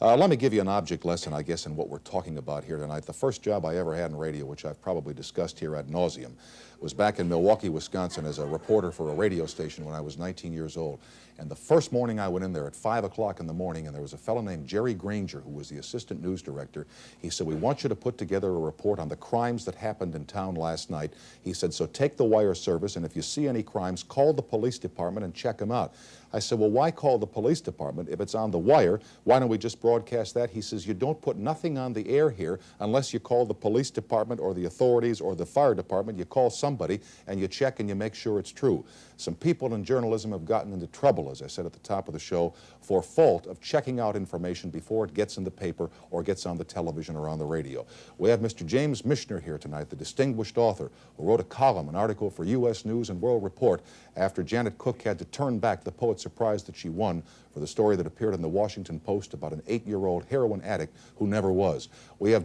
Let me give you an object lesson, I guess, in what we're talking about here tonight. The first job I ever had in radio, which I've probably discussed here ad nauseum, was back in Milwaukee, Wisconsin as a reporter for a radio station when I was 19 years old. And the first morning I went in there at 5 o'clock in the morning, and there was a fellow named Jerry Granger, who was the assistant news director. He said, "We want you to put together a report on the crimes that happened in town last night." He said, "So take the wire service, and if you see any crimes, call the police department and check them out." I said, "Well, why call the police department if it's on the wire? Why don't we just broadcast that?" He says, "You don't put nothing on the air here unless you call the police department or the authorities or the fire department. You call somebody and you check and you make sure it's true." Some people in journalism have gotten into trouble, as I said at the top of the show, for fault of checking out information before it gets in the paper or gets on the television or on the radio. We have Mr. James Michener here tonight, the distinguished author who wrote a column, an article for U.S. News and World Report after Janet Cook had to turn back the Pulitzer Prize that she won for the story that appeared in the Washington Post about an 8-year-old heroin addict who never was. We have